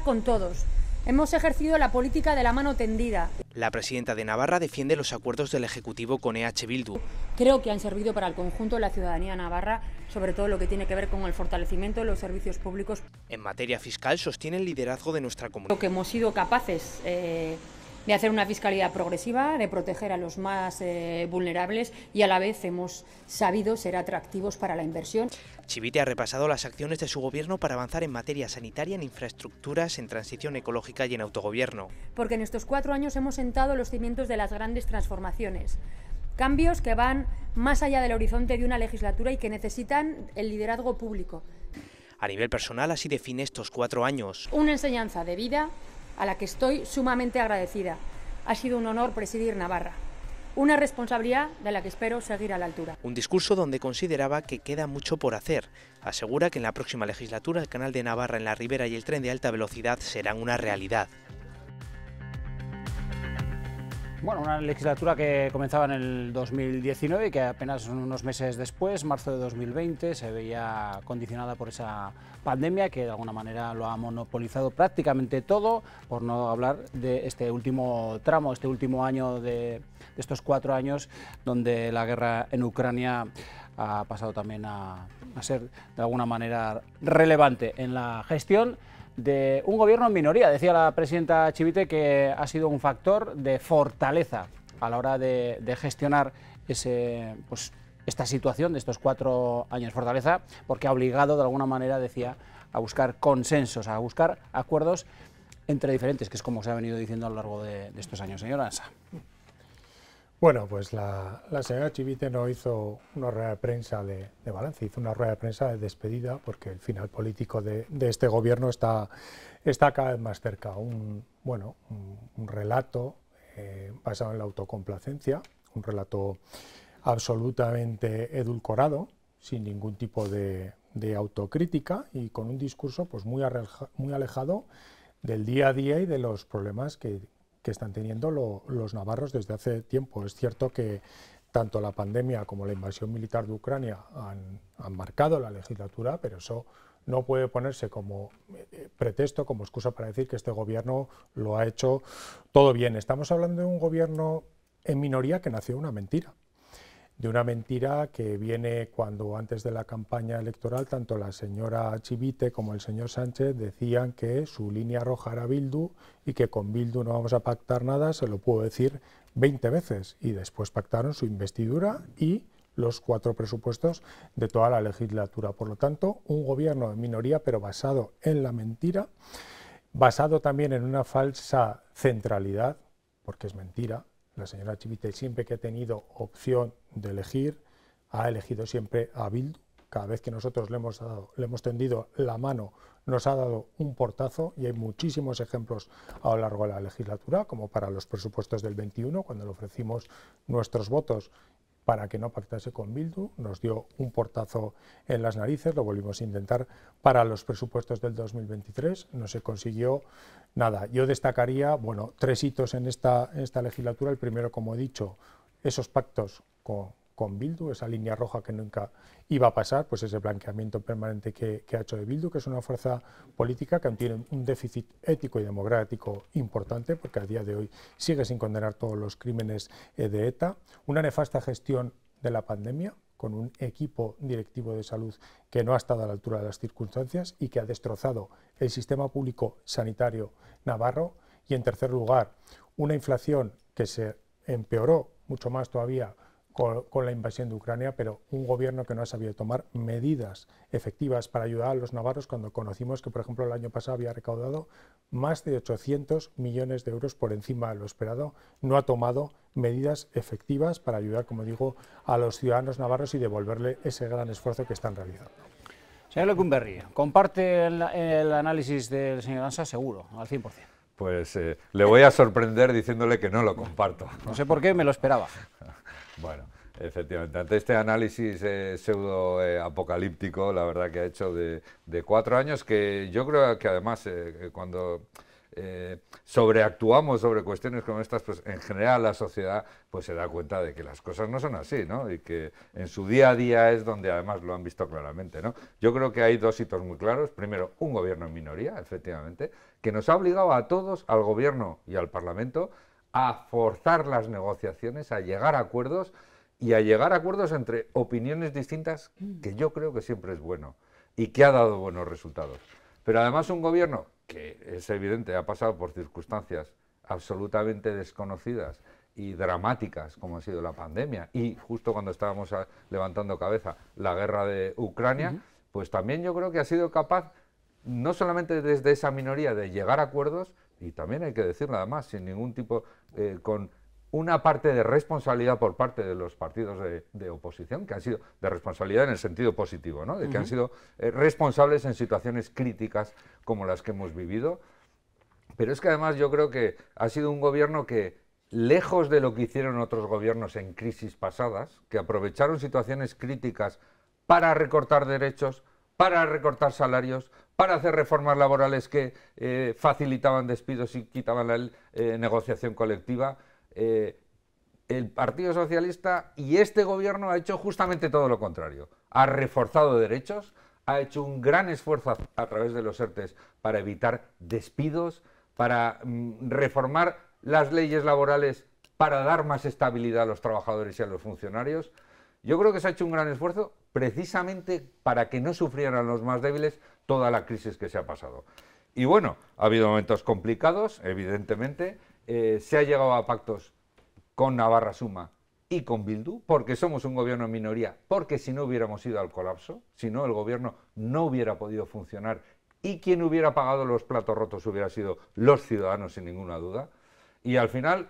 Speaker 13: con todos. Hemos ejercido la política de la mano tendida.
Speaker 6: La presidenta de Navarra defiende los acuerdos del Ejecutivo con EH Bildu.
Speaker 13: Creo que han servido para el conjunto de la ciudadanía navarra, sobre todo lo que tiene que ver con el fortalecimiento de los servicios públicos.
Speaker 6: En materia fiscal sostiene el liderazgo de nuestra comunidad.
Speaker 13: Creo que hemos sido capaces de hacer una fiscalidad progresiva, de proteger a los más vulnerables y a la vez hemos sabido ser atractivos para la inversión.
Speaker 6: Chivite ha repasado las acciones de su gobierno para avanzar en materia sanitaria, en infraestructuras, en transición ecológica y en autogobierno.
Speaker 13: Porque en estos 4 años hemos sentado los cimientos de las grandes transformaciones. Cambios que van más allá del horizonte de una legislatura y que necesitan el liderazgo público.
Speaker 6: A nivel personal, así define estos 4 años.
Speaker 13: Una enseñanza de vida a la que estoy sumamente agradecida. Ha sido un honor presidir Navarra. Una responsabilidad de la que espero seguir a la altura.
Speaker 6: Un discurso donde consideraba que queda mucho por hacer. Asegura que en la próxima legislatura el canal de Navarra en la Ribera y el tren de alta velocidad serán una realidad.
Speaker 1: Bueno, una legislatura que comenzaba en el 2019 y que apenas unos meses después, marzo de 2020, se veía condicionada por esa pandemia que de alguna manera lo ha monopolizado prácticamente todo, por no hablar de este último tramo, este último año de estos 4 años, donde la guerra en Ucrania ha pasado también a ser de alguna manera relevante en la gestión de un gobierno en minoría. Decía la presidenta Chivite que ha sido un factor de fortaleza a la hora de gestionar esta situación de estos 4 años. Fortaleza porque ha obligado de alguna manera, decía, a buscar consensos, a buscar acuerdos entre diferentes, que es como se ha venido diciendo a lo largo de estos años. Señora Ansa.
Speaker 2: Bueno, pues la señora Chivite no hizo una rueda de prensa de balance, hizo una rueda de prensa de despedida, porque el final político de este gobierno está cada vez más cerca. Un relato basado en la autocomplacencia, un relato absolutamente edulcorado, sin ningún tipo de autocrítica y con un discurso pues muy alejado del día a día y de los problemas que están teniendo los navarros desde hace tiempo. Es cierto que tanto la pandemia como la invasión militar de Ucrania han marcado la legislatura, pero eso no puede ponerse como pretexto, como excusa para decir que este gobierno lo ha hecho todo bien. Estamos hablando de un gobierno en minoría que nació de una mentira que viene cuando antes de la campaña electoral tanto la señora Chivite como el señor Sánchez decían que su línea roja era Bildu y que con Bildu no vamos a pactar nada, se lo puedo decir 20 veces, y después pactaron su investidura y los 4 presupuestos de toda la legislatura. Por lo tanto, un gobierno en minoría pero basado en la mentira, basado también en una falsa centralidad, porque es mentira. La señora Chivite siempre que ha tenido opción de elegir, ha elegido siempre a Bildu. Cada vez que nosotros le hemos tendido la mano, nos ha dado un portazo, y hay muchísimos ejemplos a lo largo de la legislatura, como para los presupuestos del 21, cuando le ofrecimos nuestros votos para que no pactase con Bildu, nos dio un portazo en las narices, lo volvimos a intentar para los presupuestos del 2023, no se consiguió nada. Yo destacaría 3 hitos en esta legislatura. El primero, como he dicho, esos pactos con Bildu, esa línea roja que nunca iba a pasar, pues ese blanqueamiento permanente que ha hecho de Bildu, que es una fuerza política que tiene un déficit ético y democrático importante, porque a día de hoy sigue sin condenar todos los crímenes de ETA, una nefasta gestión de la pandemia, con un equipo directivo de salud que no ha estado a la altura de las circunstancias y que ha destrozado el sistema público sanitario navarro, y en tercer lugar, una inflación que se empeoró mucho más todavía con la invasión de Ucrania, pero un gobierno que no ha sabido tomar medidas efectivas para ayudar a los navarros, cuando conocimos que, por ejemplo, el año pasado había recaudado más de 800 millones de euros por encima de lo esperado. No ha tomado medidas efectivas para ayudar, como digo, a los ciudadanos navarros y devolverle ese gran esfuerzo que están realizando.
Speaker 1: Señor Lecumberri, ¿comparte el análisis del señor Ansa? Seguro, al 100%.
Speaker 12: Pues le voy a sorprender diciéndole que no lo comparto.
Speaker 1: No sé por qué, me lo esperaba.
Speaker 12: Bueno, efectivamente, ante este análisis pseudo-apocalíptico, la verdad que ha hecho de 4 años, que yo creo que además cuando sobreactuamos sobre cuestiones como estas, pues en general la sociedad pues se da cuenta de que las cosas no son así, ¿no? Y que en su día a día es donde además lo han visto claramente, ¿no? Yo creo que hay 2 hitos muy claros. Primero, un gobierno en minoría, efectivamente, que nos ha obligado a todos, al gobierno y al Parlamento, a forzar las negociaciones, a llegar a acuerdos y a llegar a acuerdos entre opiniones distintas, que yo creo que siempre es bueno y que ha dado buenos resultados. Pero además un gobierno que es evidente ha pasado por circunstancias absolutamente desconocidas y dramáticas, como ha sido la pandemia y justo cuando estábamos levantando cabeza la guerra de Ucrania, pues también yo creo que ha sido capaz, no solamente desde esa minoría, de llegar a acuerdos, y también hay que decirlo además, sin ningún tipo, con una parte de responsabilidad por parte de los partidos de oposición, que han sido de responsabilidad en el sentido positivo, ¿no? De que han sido responsables en situaciones críticas como las que hemos vivido. Pero es que además yo creo que ha sido un gobierno que, lejos de lo que hicieron otros gobiernos en crisis pasadas, que aprovecharon situaciones críticas para recortar derechos, para recortar salarios, para hacer reformas laborales que facilitaban despidos y quitaban la negociación colectiva, el Partido Socialista y este gobierno ha hecho justamente todo lo contrario. Ha reforzado derechos, ha hecho un gran esfuerzo a través de los ERTEs para evitar despidos, para reformar las leyes laborales para dar más estabilidad a los trabajadores y a los funcionarios. Yo creo que se ha hecho un gran esfuerzo precisamente para que no sufrieran los más débiles toda la crisis que se ha pasado. Y bueno, ha habido momentos complicados, evidentemente. Se ha llegado a pactos con Navarra Suma y con Bildu, porque somos un gobierno en minoría, porque si no hubiéramos ido al colapso, si no el gobierno no hubiera podido funcionar y quien hubiera pagado los platos rotos hubiera sido los ciudadanos, sin ninguna duda. Y al final,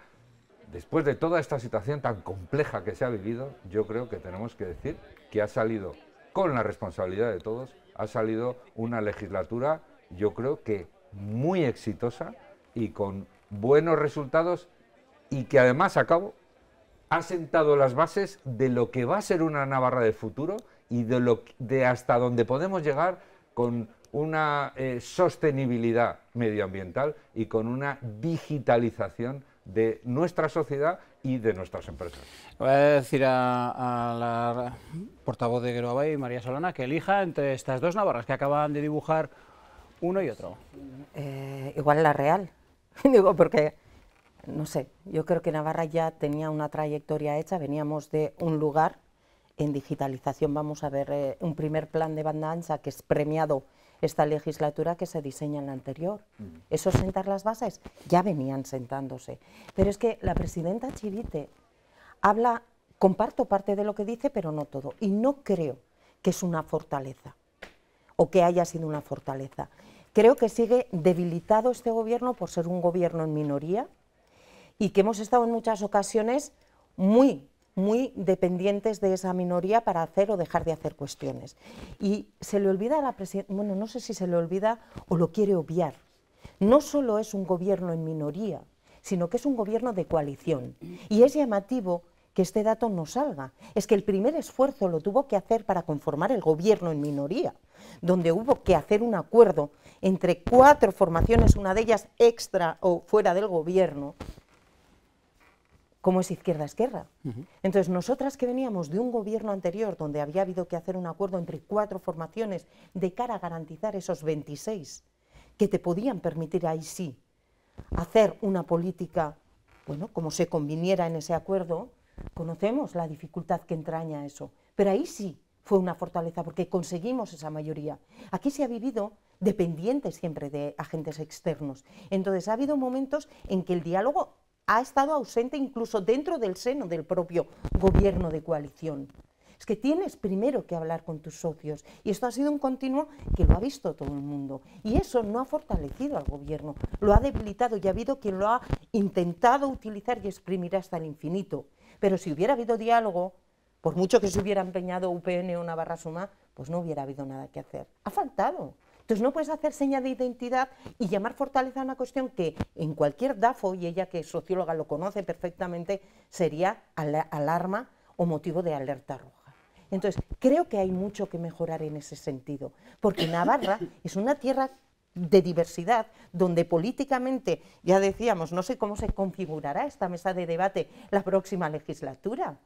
Speaker 12: después de toda esta situación tan compleja que se ha vivido, yo creo que tenemos que decir que ha salido, con la responsabilidad de todos, ha salido una legislatura, yo creo que muy exitosa y con buenos resultados, y que además, a cabo, ha sentado las bases de lo que va a ser una Navarra de futuro y de hasta donde podemos llegar con una sostenibilidad medioambiental y con una digitalización de nuestra sociedad y de nuestras empresas.
Speaker 1: Voy a decir a la portavoz de Geroabay, María Solana, que elija entre estas dos Navarras que acaban de dibujar uno y otro.
Speaker 4: Igual la real, digo, porque, no sé, yo creo que Navarra ya tenía una trayectoria hecha, veníamos de un lugar en digitalización, vamos a ver un primer plan de banda ancha que es premiado esta legislatura que se diseña en la anterior. Eso, sentar las bases, ya venían sentándose. Pero es que la presidenta Chivite habla, comparto parte de lo que dice, pero no todo. Y no creo que es una fortaleza, o que haya sido una fortaleza. Creo que sigue debilitado este gobierno por ser un gobierno en minoría y que hemos estado en muchas ocasiones muy dependientes de esa minoría para hacer o dejar de hacer cuestiones. Y se le olvida a la presidenta, bueno, no sé si se le olvida o lo quiere obviar. No solo es un gobierno en minoría, sino que es un gobierno de coalición. Y es llamativo que este dato no salga. Es que el primer esfuerzo lo tuvo que hacer para conformar el gobierno en minoría, donde hubo que hacer un acuerdo entre 4 formaciones, una de ellas extra o fuera del gobierno, como es Izquierda-Esquerra. Entonces, nosotras que veníamos de un gobierno anterior donde había habido que hacer un acuerdo entre 4 formaciones de cara a garantizar esos 26 que te podían permitir ahí sí hacer una política, bueno, como se conviniera en ese acuerdo, conocemos la dificultad que entraña eso, pero ahí sí fue una fortaleza porque conseguimos esa mayoría. Aquí se ha vivido dependiente siempre de agentes externos. Entonces, ha habido momentos en que el diálogo ha estado ausente incluso dentro del seno del propio gobierno de coalición. Es que tienes primero que hablar con tus socios y esto ha sido un continuo que lo ha visto todo el mundo y eso no ha fortalecido al gobierno, lo ha debilitado y ha habido quien lo ha intentado utilizar y exprimir hasta el infinito. Pero si hubiera habido diálogo, por mucho que se hubiera empeñado UPN o Navarra Suma, pues no hubiera habido nada que hacer. Ha faltado. Entonces no puedes hacer seña de identidad y llamar fortaleza a una cuestión que en cualquier DAFO, y ella que es socióloga lo conoce perfectamente, sería alarma o motivo de alerta roja. Entonces creo que hay mucho que mejorar en ese sentido, porque Navarra es una tierra de diversidad, donde políticamente, ya decíamos, no sé cómo se configurará esta mesa de debate la próxima legislatura,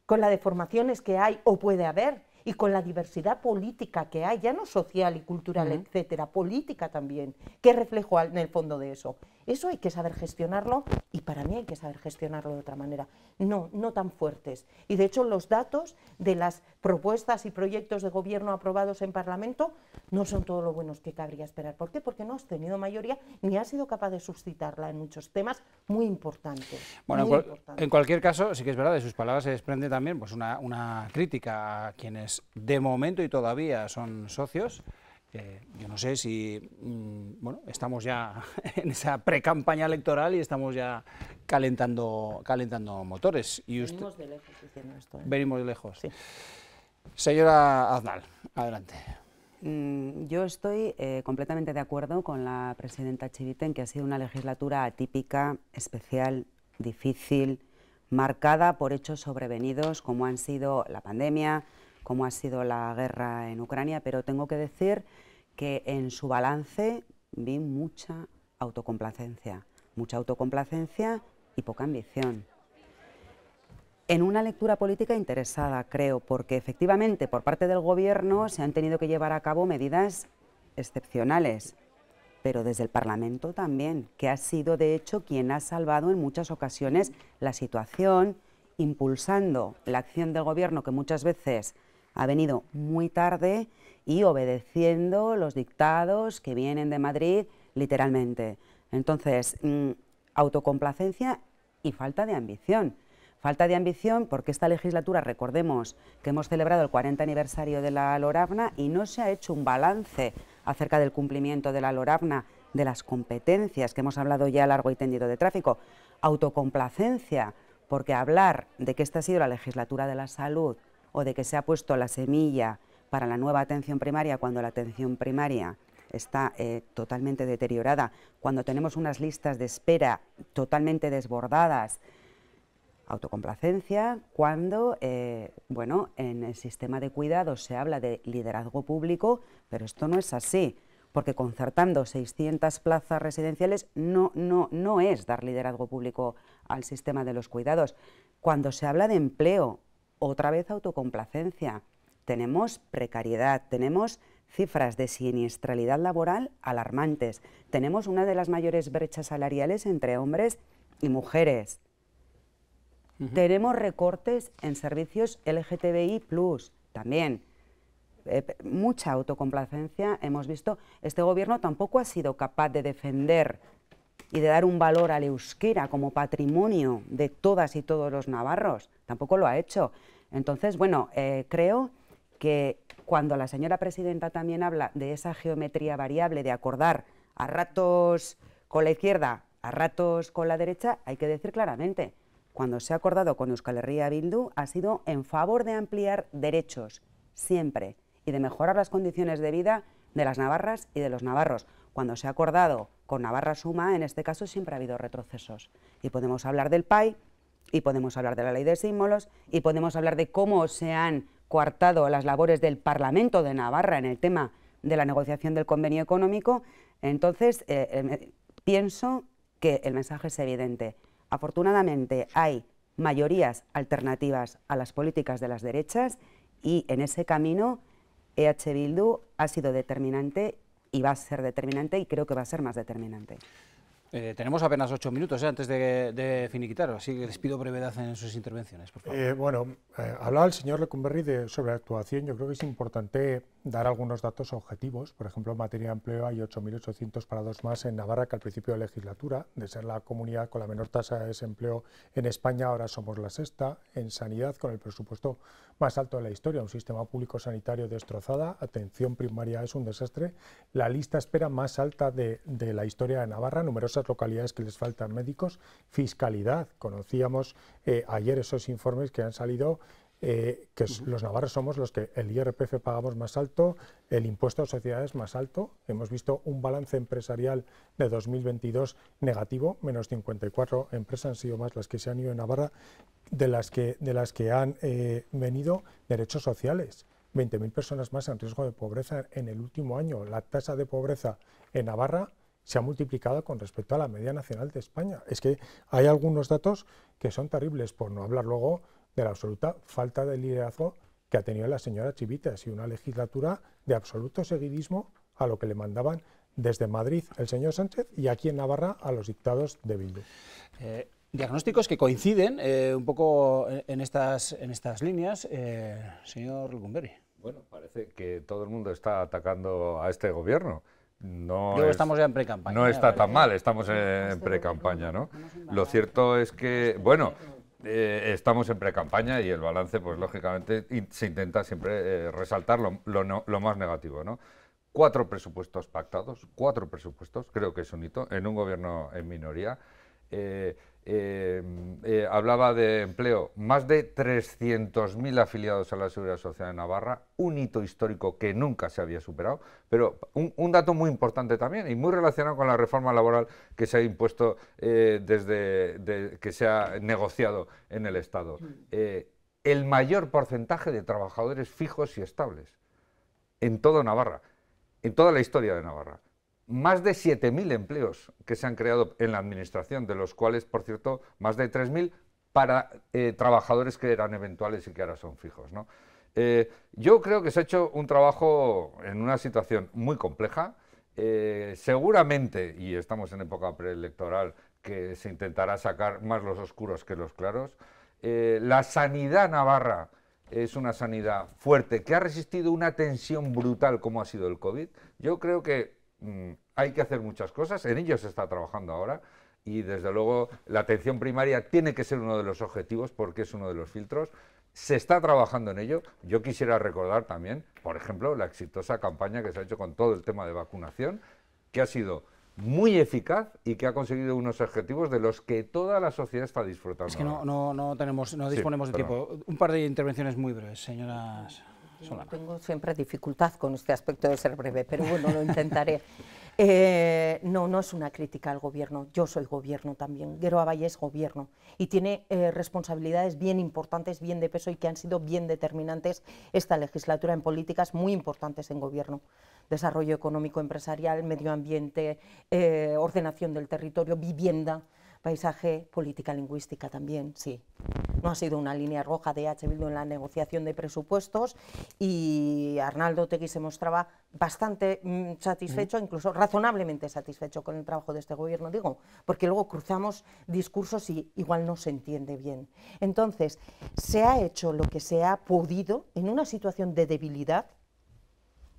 Speaker 4: con la de formaciones que hay o puede haber, y con la diversidad política que hay, ya no social y cultural, etcétera, política también, ¿qué reflejo en el fondo de eso? Eso hay que saber gestionarlo y para mí hay que saber gestionarlo de otra manera, no tan fuertes. Y de hecho los datos de las propuestas y proyectos de gobierno aprobados en Parlamento no son todo lo buenos que cabría esperar. ¿Por qué? Porque no has tenido mayoría ni has sido capaz de suscitarla en muchos temas muy importantes.
Speaker 1: Bueno, en cualquier caso, sí que es verdad, de sus palabras se desprende también pues una crítica a quienes de momento y todavía son socios, Yo no sé si bueno, estamos ya en esa pre-campaña electoral y estamos ya calentando motores. Y
Speaker 4: venimos de lejos diciendo esto.
Speaker 1: Venimos de lejos.
Speaker 4: Sí.
Speaker 1: Señora Aznal, adelante.
Speaker 5: Yo estoy completamente de acuerdo con la presidenta Chivite en que ha sido una legislatura atípica, especial, difícil, marcada por hechos sobrevenidos como han sido la pandemia, como ha sido la guerra en Ucrania, pero tengo que decir que en su balance vi mucha autocomplacencia y poca ambición. En una lectura política interesada, creo, porque efectivamente por parte del Gobierno se han tenido que llevar a cabo medidas excepcionales, pero desde el Parlamento también, que ha sido de hecho quien ha salvado en muchas ocasiones la situación, impulsando la acción del Gobierno que muchas veces ha venido muy tarde y obedeciendo los dictados que vienen de Madrid literalmente. Entonces, autocomplacencia y falta de ambición. Falta de ambición porque esta legislatura, recordemos que hemos celebrado el 40 aniversario de la LORAVNA y no se ha hecho un balance acerca del cumplimiento de la LORAVNA, de las competencias que hemos hablado ya largo y tendido de tráfico. Autocomplacencia porque hablar de que esta ha sido la legislatura de la salud o de que se ha puesto la semilla para la nueva atención primaria cuando la atención primaria está totalmente deteriorada, cuando tenemos unas listas de espera totalmente desbordadas. Autocomplacencia cuando, bueno, en el sistema de cuidados se habla de liderazgo público, pero esto no es así, porque concertando 600 plazas residenciales no es dar liderazgo público al sistema de los cuidados. Cuando se habla de empleo, otra vez autocomplacencia. Tenemos precariedad, tenemos cifras de siniestralidad laboral alarmantes, tenemos una de las mayores brechas salariales entre hombres y mujeres. Tenemos recortes en servicios LGTBI+, también. Mucha autocomplacencia hemos visto. Este Gobierno tampoco ha sido capaz de defender y de dar un valor al euskera como patrimonio de todas y todos los navarros. Tampoco lo ha hecho. Entonces, bueno, creo que cuando la señora presidenta también habla de esa geometría variable, de acordar a ratos con la izquierda, a ratos con la derecha, hay que decir claramente, cuando se ha acordado con Euskal Herria Bildu ha sido en favor de ampliar derechos, siempre, y de mejorar las condiciones de vida de las navarras y de los navarros. Cuando se ha acordado con Navarra Suma, en este caso siempre ha habido retrocesos. Y podemos hablar del PAI, y podemos hablar de la ley de símbolos, y podemos hablar de cómo se han coartado las labores del Parlamento de Navarra en el tema de la negociación del convenio económico. Entonces, pienso que el mensaje es evidente. Afortunadamente hay mayorías alternativas a las políticas de las derechas y en ese camino EH Bildu ha sido determinante y va a ser determinante y creo que va a ser más determinante.
Speaker 1: Tenemos apenas 8 minutos antes de finiquitar, así que les pido brevedad en sus intervenciones, por favor.
Speaker 2: Bueno, hablaba el señor Lecumberri sobre actuación. Yo creo que es importante dar algunos datos objetivos. Por ejemplo, en materia de empleo hay 8.800 parados más en Navarra que al principio de legislatura. De ser la comunidad con la menor tasa de desempleo en España, ahora somos la sexta. En sanidad, con el presupuesto más alto de la historia, un sistema público sanitario destrozada, atención primaria es un desastre, la lista espera más alta de la historia de Navarra, numerosas localidades que les faltan médicos, fiscalidad, conocíamos ayer esos informes que han salido, los navarros somos los que el IRPF pagamos más alto, el impuesto a sociedades más alto, hemos visto un balance empresarial de 2022 negativo, menos 54 empresas han sido más las que se han ido en Navarra, de las que han venido derechos sociales. 20.000 personas más en riesgo de pobreza en el último año. La tasa de pobreza en Navarra se ha multiplicado con respecto a la media nacional de España. Es que hay algunos datos que son terribles, por no hablar luego de la absoluta falta de liderazgo que ha tenido la señora Chivite. Ha sido una legislatura de absoluto seguidismo a lo que le mandaban desde Madrid el señor Sánchez y aquí en Navarra a los dictados de Bildu.
Speaker 1: Diagnósticos que coinciden un poco en estas líneas, señor Lecumberri.
Speaker 12: Bueno, parece que todo el mundo está atacando a este gobierno.
Speaker 1: Estamos ya en pre-campaña.
Speaker 12: No está tan mal, estamos en pre-campaña, ¿no? Lo cierto es que, bueno, estamos en pre-campaña y el balance, pues lógicamente, se intenta siempre resaltar lo más negativo, ¿no? 4 presupuestos pactados, 4 presupuestos, creo que es un hito, en un gobierno en minoría. Hablaba de empleo, más de 300.000 afiliados a la Seguridad Social de Navarra, un hito histórico que nunca se había superado, pero un dato muy importante también y muy relacionado con la reforma laboral que se ha impuesto desde que se ha negociado en el Estado. El mayor porcentaje de trabajadores fijos y estables en toda Navarra, en toda la historia de Navarra. Más de 7.000 empleos que se han creado en la administración, de los cuales, por cierto, más de 3.000 para trabajadores que eran eventuales y que ahora son fijos, ¿no? Yo creo que se ha hecho un trabajo en una situación muy compleja. Seguramente, y estamos en época preelectoral, que se intentará sacar más los oscuros que los claros. La sanidad navarra es una sanidad fuerte, que ha resistido una tensión brutal como ha sido el COVID. Yo creo que hay que hacer muchas cosas, en ello se está trabajando ahora y desde luego la atención primaria tiene que ser uno de los objetivos porque es uno de los filtros. Se está trabajando en ello. Yo quisiera recordar también, por ejemplo, la exitosa campaña que se ha hecho con todo el tema de vacunación, que ha sido muy eficaz y que ha conseguido unos objetivos de los que toda la sociedad está disfrutando.
Speaker 1: Es que no disponemos de tiempo. Un par de intervenciones muy breves, señoras.
Speaker 4: Solana. Tengo siempre dificultad con este aspecto de ser breve, pero bueno, lo intentaré. No es una crítica al gobierno, yo soy gobierno también, Geroa Bai es gobierno y tiene responsabilidades bien importantes, bien de peso y que han sido bien determinantes esta legislatura en políticas muy importantes en gobierno. Desarrollo económico empresarial, medio ambiente, ordenación del territorio, vivienda, paisaje, política lingüística también, sí. No ha sido una línea roja de EH Bildu en la negociación de presupuestos y Arnaldo Otegi se mostraba bastante satisfecho, incluso razonablemente satisfecho con el trabajo de este gobierno, digo, porque luego cruzamos discursos y igual no se entiende bien. Entonces, se ha hecho lo que se ha podido en una situación de debilidad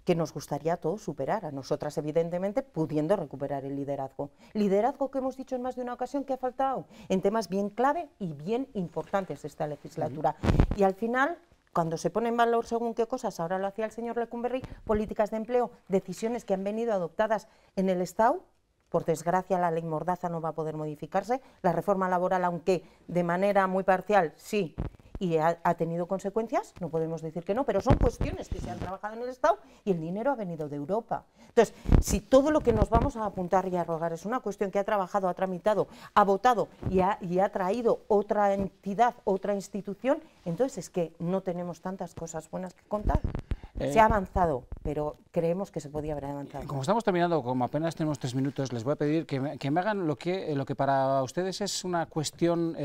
Speaker 4: que nos gustaría a todos superar, a nosotras evidentemente pudiendo recuperar el liderazgo. Liderazgo que hemos dicho en más de una ocasión que ha faltado en temas bien clave y bien importantes de esta legislatura. Y al final, cuando se pone en valor según qué cosas, ahora lo hacía el señor Lecumberri, políticas de empleo, decisiones que han venido adoptadas en el Estado, por desgracia la ley Mordaza no va a poder modificarse, la reforma laboral, aunque de manera muy parcial, sí, y ha tenido consecuencias, no podemos decir que no, pero son cuestiones que se han trabajado en el Estado y el dinero ha venido de Europa. Entonces, si todo lo que nos vamos a apuntar y a rogar es una cuestión que ha trabajado, ha tramitado, ha votado y ha traído otra entidad, otra institución, entonces es que no tenemos tantas cosas buenas que contar. Se ha avanzado, pero creemos que se podía haber avanzado.
Speaker 1: Como estamos terminando, como apenas tenemos 3 minutos, les voy a pedir que me hagan lo que para ustedes es una cuestión,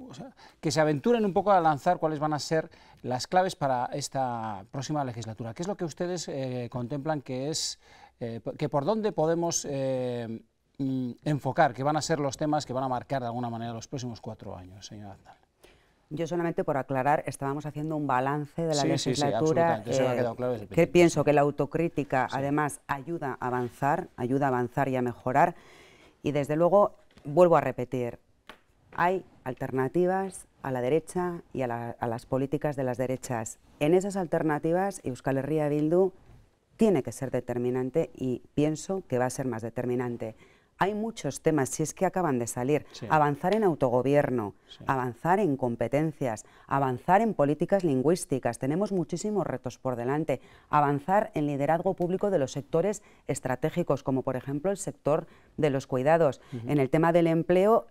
Speaker 1: o sea, que se aventuren un poco a lanzar cuáles van a ser las claves para esta próxima legislatura. ¿Qué es lo que ustedes contemplan que es, que por dónde podemos enfocar, que van a ser los temas que van a marcar de alguna manera los próximos 4 años, señor Aznar?
Speaker 5: Yo solamente por aclarar, estábamos haciendo un balance de la legislatura,
Speaker 1: eso me ha quedado claro desde el
Speaker 5: que
Speaker 1: principio.
Speaker 5: pienso que la autocrítica además ayuda a avanzar y a mejorar y desde luego, vuelvo a repetir, hay alternativas a la derecha y a las políticas de las derechas. En esas alternativas Euskal Herria Bildu tiene que ser determinante y pienso que va a ser más determinante. Hay muchos temas, si es que acaban de salir, avanzar en autogobierno, avanzar en competencias, avanzar en políticas lingüísticas, tenemos muchísimos retos por delante, avanzar en liderazgo público de los sectores estratégicos, como por ejemplo el sector de los cuidados, en el tema del empleo,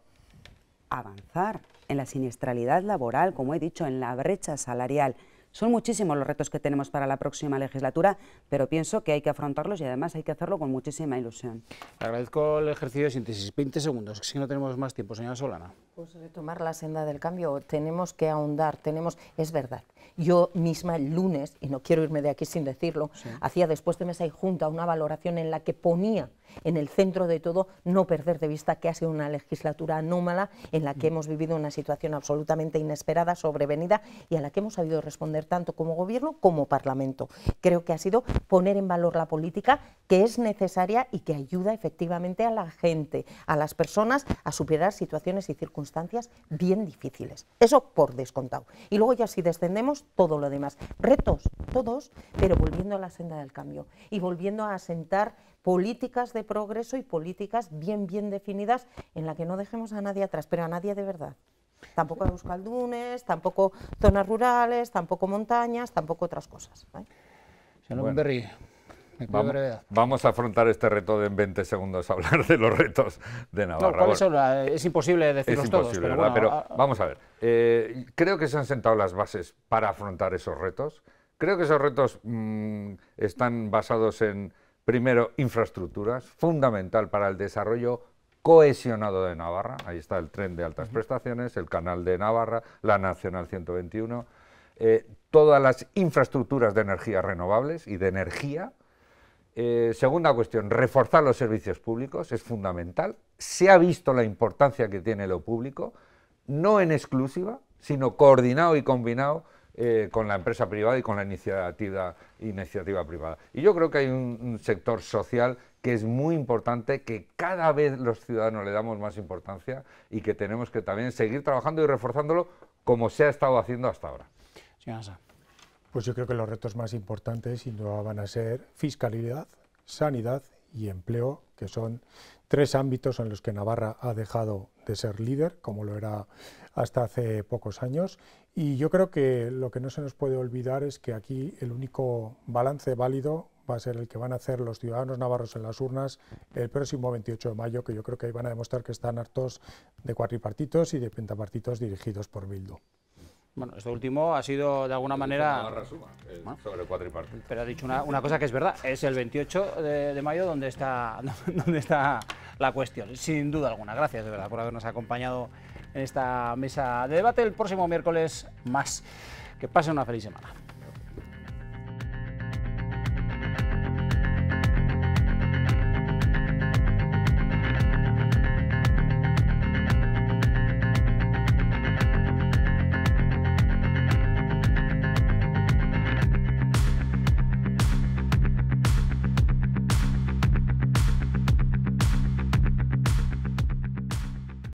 Speaker 5: avanzar en la siniestralidad laboral, como he dicho, en la brecha salarial. Son muchísimos los retos que tenemos para la próxima legislatura, pero pienso que hay que afrontarlos y además hay que hacerlo con muchísima ilusión.
Speaker 1: Le agradezco el ejercicio de síntesis. 20 segundos, si no tenemos más tiempo, señora Solana.
Speaker 4: Pues retomar la senda del cambio, tenemos que ahondar, es verdad. Yo misma el lunes, y no quiero irme de aquí sin decirlo, hacía después de mesa y junta una valoración en la que ponía en el centro de todo no perder de vista que ha sido una legislatura anómala en la que hemos vivido una situación absolutamente inesperada, sobrevenida y a la que hemos sabido responder tanto como gobierno como parlamento. Creo que ha sido poner en valor la política que es necesaria y que ayuda efectivamente a la gente, a las personas a superar situaciones y circunstancias circunstancias bien difíciles. Eso por descontado. Y luego ya si descendemos, todo lo demás. Retos, todos, pero volviendo a la senda del cambio y volviendo a asentar políticas de progreso y políticas bien definidas en la que no dejemos a nadie atrás, pero a nadie de verdad. Tampoco a euskaldunes, tampoco zonas rurales, tampoco montañas, tampoco otras cosas.
Speaker 1: Señor Bunberry,
Speaker 12: vamos a afrontar este reto de en 20 segundos, hablar de los retos de Navarra.
Speaker 1: No, es imposible decirlos todos.
Speaker 12: Pero, bueno, pero vamos a ver, creo que se han sentado las bases para afrontar esos retos. Creo que esos retos están basados en, primero, infraestructuras, fundamental para el desarrollo cohesionado de Navarra. Ahí está el tren de altas prestaciones, el canal de Navarra, la Nacional 121, todas las infraestructuras de energías renovables y de energía. Segunda cuestión, reforzar los servicios públicos es fundamental. Se ha visto la importancia que tiene lo público, no en exclusiva, sino coordinado y combinado con la empresa privada y con la iniciativa privada. Y yo creo que hay un sector social que es muy importante, que cada vez los ciudadanos le damos más importancia y que tenemos que también seguir trabajando y reforzándolo como se ha estado haciendo hasta ahora.
Speaker 2: Pues yo creo que los retos más importantes sin duda van a ser fiscalidad, sanidad y empleo, que son tres ámbitos en los que Navarra ha dejado de ser líder, como lo era hasta hace pocos años. Y yo creo que lo que no se nos puede olvidar es que aquí el único balance válido va a ser el que van a hacer los ciudadanos navarros en las urnas el próximo 28 de mayo, que yo creo que ahí van a demostrar que están hartos de cuatripartitos y de pentapartitos dirigidos por Bildu.
Speaker 1: Bueno, esto último ha sido de alguna manera...
Speaker 12: sobre cuatripartito.
Speaker 1: Pero ha dicho una cosa que es verdad, es el 28 de mayo donde está la cuestión, sin duda alguna. Gracias de verdad por habernos acompañado en esta mesa de debate. El próximo miércoles más. Que pasen una feliz semana.